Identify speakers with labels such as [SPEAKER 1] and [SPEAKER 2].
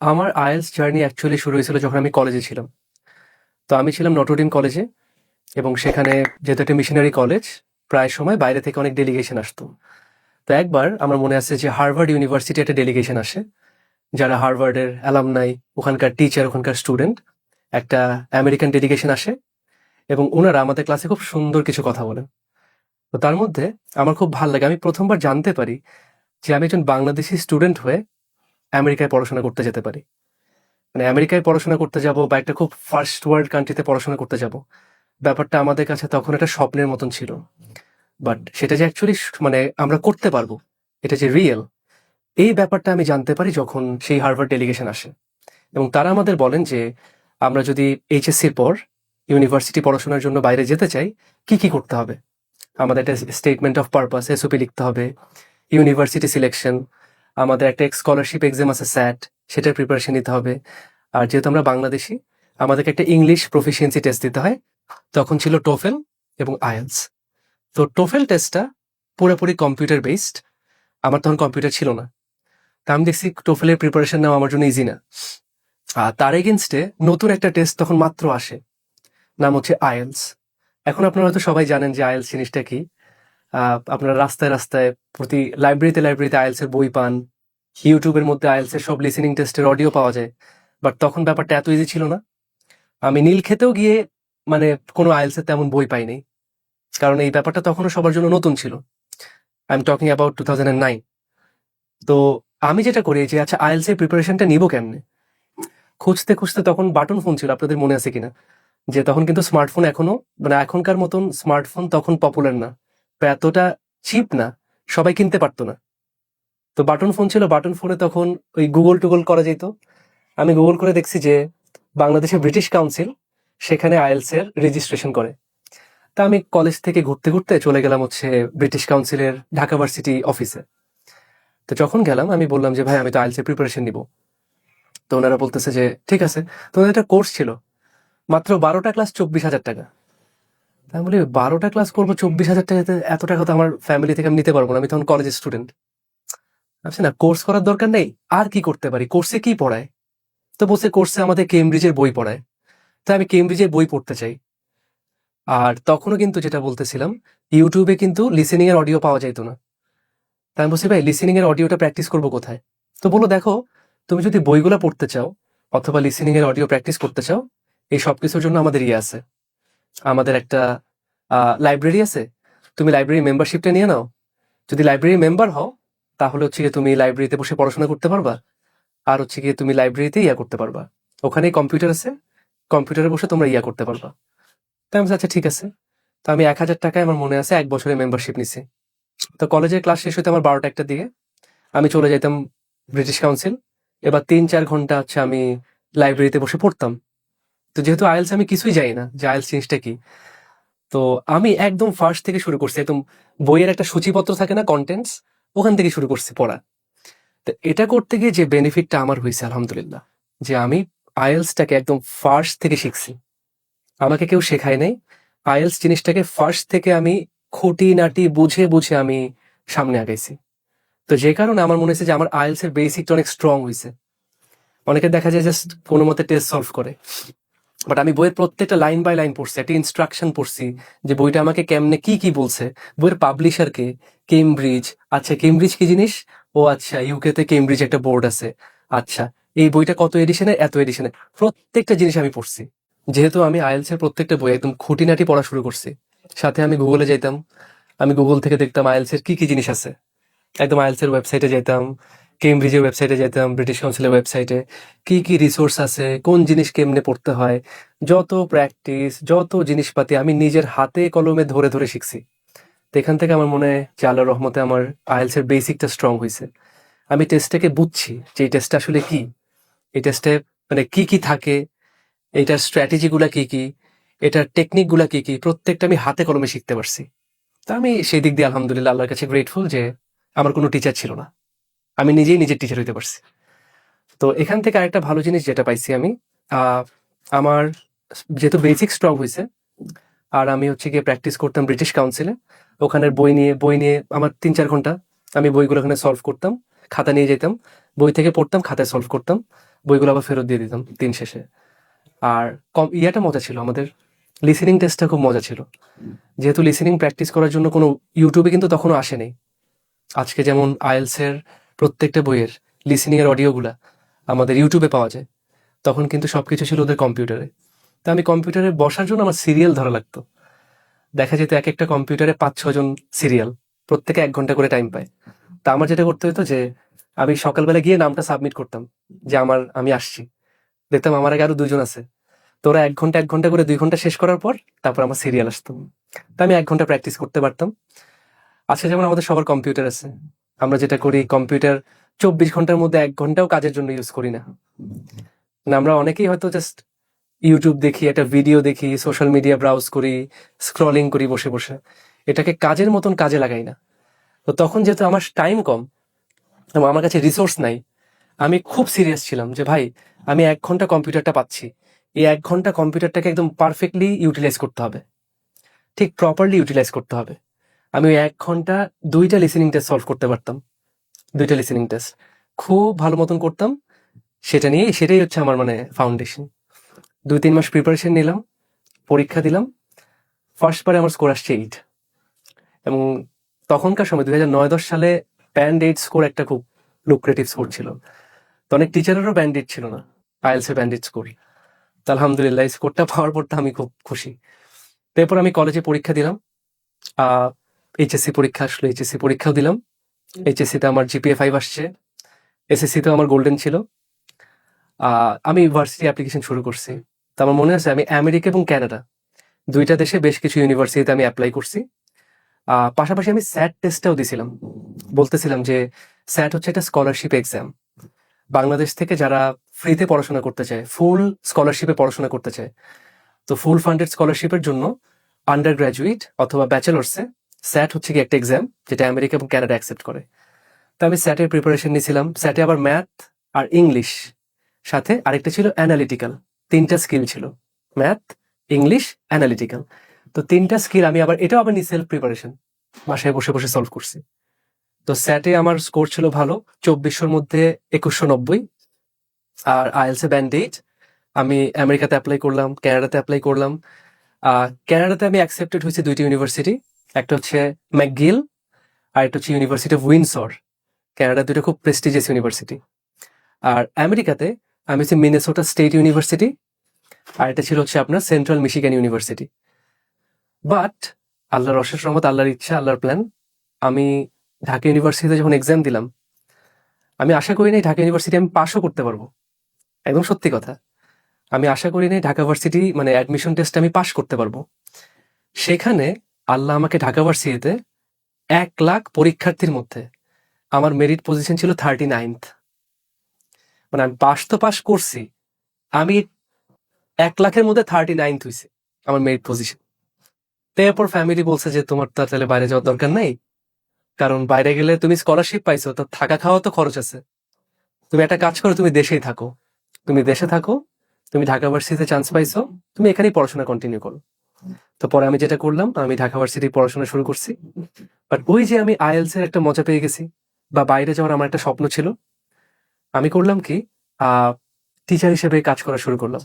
[SPEAKER 1] আমার IELTS journey actually শুরু হয়েছিল যখন আমি কলেজে ছিলাম। তো আমি ছিলাম নটরডেম কলেজে, এবং সেখানে যেহেতু একটা মিশনারি কলেজ, প্রায় সময় বাইরে থেকে অনেক ডেলিগেশন আসতো। তো একবার আমার মনে আছে যে হার্ভার্ড ইউনিভার্সিটি একটা ডেলিগেশন আসে, যারা হার্ভার্ডের অ্যালামনাই, ওখানকার টিচার, ওখানকার স্টুডেন্ট, একটা আমেরিকান ডেলিগেশন আসে, এবং ওনারা আমাদের ক্লাসে খুব সুন্দর কিছু কথা বলেন। তো তার মধ্যে আমার খুব ভালো লাগে, আমি প্রথমবার জানতে পারি যে আমি একজন বাংলাদেশি স্টুডেন্ট হয়ে আমেরিকায় পড়াশোনা করতে যেতে পারি। মানে আমেরিকায় পড়াশোনা করতে যাব বা একটা খুব ফার্স্ট ওয়ার্ল্ড কান্ট্রিতে পড়াশোনা করতে যাব, ব্যাপারটা আমাদের কাছে তখন একটা স্বপ্নের মতন ছিল। বাট সেটা যে অ্যাকচুয়ালি মানে আমরা করতে পারবো, এটা যে রিয়েল, এই ব্যাপারটা আমি জানতে পারি যখন সেই হার্ভার্ড ডেলিগেশন আসে। এবং তারা আমাদের বলেন যে আমরা যদি এইচএসসির পর ইউনিভার্সিটি পড়াশোনার জন্য বাইরে যেতে চাই, কি কি করতে হবে। আমাদের একটা স্টেটমেন্ট অফ পারপাস, এসওপি লিখতে হবে, ইউনিভার্সিটি সিলেকশন, আমাদের একটা স্কলারশিপ এক্সাম আছে স্যাট, সেটার প্রিপারেশন নিতে হবে। আর যেহেতু আমরা বাংলাদেশি, আমাদেরকে একটা ইংলিশ প্রফিসিয়েন্সি টেস্ট দিতে হয়। তখন ছিল টোফেল এবং আইএলস। তো টোফেল টেস্টটা পুরোপুরি কম্পিউটার বেসড। আমার তখন কম্পিউটার ছিল না। তা আমি দেখছি টোফেলের প্রিপারেশন নেওয়া আমার জন্য ইজি না। আর তার এগেনস্টে নতুন একটা টেস্ট তখন মাত্র আসে, নাম হচ্ছে আইএলস। এখন আপনারা হয়তো সবাই জানেন যে আইএলস জিনিসটা কি। আপনারা রাস্তায় রাস্তায়, প্রতি লাইব্রেরিতে লাইব্রেরিতে আইএলস এর বই পান, ইউটিউবের মধ্যে আইএলস এর সব লিসেনিং টেস্টের অডিও পাওয়া যায়। বাট তখন ব্যাপারটা এত ইজি ছিল না। আমি নীলক্ষেতেও গিয়ে মানে কোনো আইএলস এর তেমন বই পাইনি, কারণ এই ব্যাপারটা তখনও সবার জন্য নতুন ছিল। I am talking about 2009। তো আমি যেটা করি যে আচ্ছা আইএলস এর প্রিপারেশনটা নিব কেমনে, খুঁজতে খুঁজতে তখন বাটন ফোন ছিল, আপনাদের মনে আছে কিনা, যে তখন কিন্তু স্মার্টফোন এখনো মানে এখনকার মতন স্মার্টফোন তখন পপুলার না, বা এতটা চিপ না, সবাই কিনতে পারতো না। তো বাটন ফোন ছিল, বাটন ফোনে তখন ওই গুগল টুগল করা যেত। আমি গুগল করে দেখছি যে বাংলাদেশের ব্রিটিশ কাউন্সিল সেখানে আইএলস এর রেজিস্ট্রেশন করে। তা আমি কলেজ থেকে ঘুরতে ঘুরতে চলে গেলাম হচ্ছে ব্রিটিশ কাউন্সিলের ঢাকা ভার্সিটি অফিসে। তো যখন গেলাম আমি বললাম যে ভাই আমি তো আইএলস এর প্রিপারেশন নিব। তো ওনারা বলতেছে যে ঠিক আছে। তো ওনাদের একটা কোর্স ছিল, মাত্র 12টা ক্লাস, 24,000 টাকা। তা আমি বলি 12টা ক্লাস করবো 24,000 টাকাতে, এত টাকা তো আমার ফ্যামিলি থেকে আমি নিতে পারবো না, আমি তখন কলেজের স্টুডেন্ট। আচ্ছা না, কোর্স করার দরকার নেই, আর কি করতে পারি, কোর্সে কি পড়ায়। তো বলছে কোর্সে আমাদের কেমব্রিজের বই পড়ায়। তাই আমি কেমব্রিজের বই পড়তে চাই। আর তখনও কিন্তু যেটা বলতেছিলাম, ইউটিউবে কিন্তু লিসেনিং এর অডিও পাওয়া যাইতো না। তাই আমি বলছি ভাই লিসেনিং এর অডিওটা প্র্যাকটিস করবো কোথায়। তো বললো দেখো, তুমি যদি বইগুলো পড়তে চাও অথবা লিসেনিং এর অডিও প্র্যাকটিস করতে চাও, এই সবকিছুর জন্য আমাদের ইয়ে আছে, আমাদের একটা লাইব্রেরি আছে। তুমি লাইব্রেরি মেম্বারশিপটা নিয়ে নাও। যদি লাইব্রেরি মেম্বার হও, তাহলে হচ্ছে গিয়ে তুমি লাইব্রেরিতে বসে পড়াশোনা করতে পারবা। আর হচ্ছে গিয়ে তুমি লাইব্রেরিতে ইয়া করতে পারবা, ওখানেই কম্পিউটার আছে, কম্পিউটারে বসে তোমরা ইয়া করতে পারবা। তাই আমি বলছি, আচ্ছা ঠিক আছে। তো আমি 1,000 টাকায় আমার মনে আছে 1 বছরের মেম্বারশিপ নিছি। তো কলেজের ক্লাস শেষ হইতে আমার 12টা 1টার দিকে, আমি চলে যাইতাম ব্রিটিশ কাউন্সিল। এবার 3-4 ঘন্টা হচ্ছে আমি লাইব্রেরিতে বসে পড়তাম। তো যেহেতু আইএলস আমি কিছুই জানি না যে আইএলস জিনিসটা কি, তো আমি একদম ফার্স্ট থেকে শুরু করছি, একদম বইয়ের একটা সূচিপত্র থাকে না, কন্টেন্টস, ওখান থেকে শুরু করছি পড়া। তো এটা করতে গিয়ে যে বেনিফিটটা আমার হয়েছে আলহামদুলিল্লাহ, যে আমি আইএলসটাকে একদম ফার্স্ট থেকে শিখছি। আমাকে কেউ শেখায় নাই। আইএলস জিনিসটাকে ফার্স্ট থেকে আমি খুঁটিনাটি বুঝে বুঝে আমি সামনে আগাইছি। তো যে কারণে আমার মনে হয়েছে যে আমার আইএলস এর বেসিকটা অনেক স্ট্রং হয়েছে। অনেকে দেখা যায় জাস্ট কোনো মতে টেস্ট সলভ করে, বাট আমি বইয়ের প্রত্যেকটা লাইন বাই লাইন পড়ছি, একটা ইনস্ট্রাকশন পড়ছি যে বইটা আমাকে কেমনে কি কি বলছে, বইয়ের পাবলিশার কে, কেমব্রিজ। আচ্ছা কেমব্রিজ কি জিনিস, ও আচ্ছা ইউকে তে কেমব্রিজ একটা বোর্ড আছে। আচ্ছা এই বইটা কত এডিশনে, এত এডিশনে, প্রত্যেকটা জিনিস আমি পড়ছি। যেহেতু আমি আইএলস এর প্রত্যেকটা বই একদম খুঁটিনাটি পড়া শুরু করছি, সাথে আমি গুগলে যাইতাম, আমি গুগল থেকে দেখতাম আইএলস এর কি কি জিনিস আছে। একদম আইএলস এর ওয়েবসাইটে যেতাম, কেমব্রিজের ওয়েবসাইটে যেতাম, ব্রিটিশ কাউন্সিলের ওয়েবসাইটে কি কি রিসোর্স আছে, কোন জিনিস কেমনে পড়তে হয়, যত প্র্যাকটিস, যত জিনিসপাতি আমি নিজের হাতে কলমে ধরে ধরে শিখছি। তো এখান থেকে আমার মনে হয় যে আল্লাহর রহমতে আমার আইএলস এর বেসিকটা স্ট্রং হয়েছে। আমি টেস্টটাকে বুঝছি যে এই টেস্টটা আসলে কি, এই টেস্টে মানে কি কি থাকে, এটার স্ট্র্যাটেজি গুলা কি কি, এটার টেকনিক গুলা কি কি, প্রত্যেকটা আমি হাতে কলমে শিখতে পারছি। তা আমি সেই দিক দিয়ে আলহামদুলিল্লাহ আল্লাহর কাছে গ্রেটফুল যে আমার কোনো টিচার ছিল না, আমি নিজেই নিজের টিচার হইতে পারছি। তো এখান থেকে আরেকটা ভালো জিনিস যেটা পাইছি আমি, আহ, আমার যেহেতু বেসিক স্ট্রং হয়েছে, আর আমি হচ্ছে গিয়ে প্র্যাকটিস করতাম ব্রিটিশ কাউন্সিলে, ওখানের বই নিয়ে আমার 3-4 ঘন্টা আমি বইগুলো ওখানে সলভ করতাম, খাতা নিয়ে যেতাম, বই থেকে পড়তাম, খাতায় সলভ করতাম। বইগুলো আবার ফেরত দিয়ে দিতাম দিন শেষে। আর ইয়াটা মজা ছিল, আমাদের লিসেনিং টেস্টটা খুব মজা ছিল, যেহেতু লিসেনিং প্র্যাকটিস করার জন্য কোনো ইউটিউবে কিন্তু তখনও আসেনি। আজকে যেমন আইএলসের প্রত্যেকটা বইয়ের লিসেনিং এর অডিওগুলা আমাদের ইউটিউবে পাওয়া যায়, তখন কিন্তু সবকিছু ছিল ওদের কম্পিউটারে। তা আমি কম্পিউটারে বসার জন্য আমার সিরিয়াল ধরা লাগতো। দেখা যেত এক একটা কম্পিউটারে 5-6 জন সিরিয়াল, প্রত্যেকে 1 ঘন্টা করে টাইম পায়। তা আমার যেটা করতে হতো যে আমি সকালবেলা গিয়ে নামটা সাবমিট করতাম যে আমি আসছি। দেখতাম আমার আগে আরো 2 জন আছে, তোরা 1 ঘন্টা করে 2 ঘন্টা শেষ করার পর তারপর আমার সিরিয়াল আসতো। তা আমি 1 ঘন্টা প্র্যাকটিস করতে পারতাম। আজকে যেমন আমাদের সবার কম্পিউটার আছে, আমরা যেটা করি কম্পিউটার 24 ঘন্টার মধ্যে 1 ঘন্টাও কাজের জন্য ইউজ করি না। আমরা অনেকেই হয়তো জাস্ট ইউটিউব দেখি, একটা ভিডিও দেখি, সোশ্যাল মিডিয়া ব্রাউজ করি, স্ক্রলিং করি বসে বসে, এটাকে কাজের মতন কাজে লাগাই না। তো তখন যেহেতু আমার টাইম কম এবং আমার কাছে রিসোর্স নাই, আমি খুব সিরিয়াস ছিলাম যে ভাই আমি 1 ঘন্টা কম্পিউটারটা পাচ্ছি, এই 1 ঘন্টা কম্পিউটারটাকে একদম পারফেক্টলি ইউটিলাইজ করতে হবে, ঠিক প্রপারলি ইউটিলাইজ করতে হবে। আমি ওই 1 ঘন্টা 2টা লিসেনিং টেস্ট সলভ করতে পারতাম, 2টা লিসেনিং টেস্ট খুব ভালো মতন করতাম। সেটাই হচ্ছে আমার মানে ফাউন্ডেশন। 2-3 মাস প্রিপারেশন নিলাম, পরীক্ষা দিলাম, ফার্স্ট বারে আমার স্কোর আসছে 8। এবং তখনকার সময় 2009-10 সালে ব্যান্ড 8 স্কোর একটা খুব লুক্রেটিভ স্কোর ছিল। তো অনেক টিচারেরও ব্যান্ড 8 ছিল না, আইএলস এর ব্যান্ড 8 স্কোর। তো আলহামদুলিল্লাহ এই স্কোরটা পাওয়ার পর তো আমি খুব খুশি। তো এরপর আমি কলেজে পরীক্ষা দিলাম, এইচএসসি পরীক্ষা আসলো, এইচএসসি পরীক্ষাও দিলাম। এইচএসসিতে আমার জিপিএ 5 আসছে, এসএসসিতেও আমার গোল্ডেন ছিল। আমি ইউনিভার্সিটি অ্যাপ্লিকেশন শুরু করছি। তো আমার মনে আছে আমি আমেরিকা এবং কানাডা 2টা দেশে বেশ কিছু ইউনিভার্সিটিতে আমি অ্যাপ্লাই করছি। পাশাপাশি আমি স্যাট টেস্টটাও দিছিলাম। বলতেছিলাম যে স্যাট হচ্ছে একটা স্কলারশিপ এক্সাম, বাংলাদেশ থেকে যারা ফ্রিতে পড়াশোনা করতে চায়, ফুল স্কলারশিপে পড়াশোনা করতে চায়, তো ফুল ফান্ডেড স্কলারশিপের জন্য আন্ডার গ্র্যাজুয়েট অথবা ব্যাচেলর্সে স্যাট হচ্ছে কি একটা এক্সাম যেটা আমেরিকা এবং কানাডা অ্যাকসেপ্ট করে। তো আমি স্যাটের প্রিপারেশন নিয়েছিলাম। স্যাটে আবার ম্যাথ আর ইংলিশ, সাথে আরেকটা ছিল অ্যানালিটিক্যাল। 3টা স্কিল ছিল, ম্যাথ, ইংলিশ, অ্যানালিটিক্যাল। তো 3টা স্কিল আমি এটাও আবার সেলফ প্রিপারেশন, বাসায় বসে বসে সলভ করছি। তো স্যাটে আমার স্কোর ছিল ভালো, 2400-র মধ্যে 2190। আর আইএলসে ব্যান্ড 8। আমি আমেরিকাতে অ্যাপ্লাই করলাম, কানাডাতে অ্যাপ্লাই করলাম। কানাডাতে আমি অ্যাকসেপ্টেড হয়েছি 2টি ইউনিভার্সিটি, একটা হচ্ছে ম্যাকগিল আর একটা হচ্ছে ইউনিভার্সিটি অফ উইন্ডসর। কানাডা 2টা খুব প্রেস্টিজিয়াস ইউনিভার্সিটি। আর আমেরিকাতে আমি হচ্ছে মিনেসোটা স্টেট ইউনিভার্সিটি, আর এটা ছিল হচ্ছে আপনার সেন্ট্রাল মিশিগান ইউনিভার্সিটি। বাট আল্লাহর অশেষ রহমত, আল্লাহর ইচ্ছা, আল্লাহর প্ল্যান, আমি ঢাকা ইউনিভার্সিটিতে যখন এক্সাম দিলাম, আমি আশা করি নাই ঢাকা ইউনিভার্সিটি আমি পাশও করতে পারবো। একদম সত্যি কথা, আমি আশা করি নাই ঢাকা ভার্সিটি মানে অ্যাডমিশন টেস্টে আমি পাশ করতে পারবো। সেখানে আল্লাহ আমাকে ঢাকা ভার্সিটিতে 1 লাখ পরীক্ষার্থীর মধ্যে আমার মেরিট পজিশন ছিল 39th। মানে আমি পাশ তো পাশ করছি, আমি 1 লাখের মধ্যে 39th হয়েছে আমার মেরিট পজিশন। তো এরপর ফ্যামিলি বলছে যে তোমার তো তাহলে বাইরে যাওয়ার দরকার নাই, কারণ বাইরে গেলে তুমি স্কলারশিপ পাইছো, তো থাকা খাওয়া তো খরচ আছে, তুমি একটা কাজ করো, তুমি দেশেই থাকো, তুমি দেশে থাকো, তুমি ঢাকা ভার্সিটিতে চান্স পাইছো, তুমি এখানেই পড়াশোনা কন্টিনিউ করো। তো পরে আমি যেটা করলাম, আমি ঢাকা ভার্সিটি পড়াশোনা শুরু করছি। বাট ওই যে আমি আইএলস এর একটা মজা পেয়ে গেছি, বা বাইরে যাওয়ার আমার একটা স্বপ্ন ছিল, আমি করলাম কি টিচার হিসেবে কাজ করা শুরু করলাম।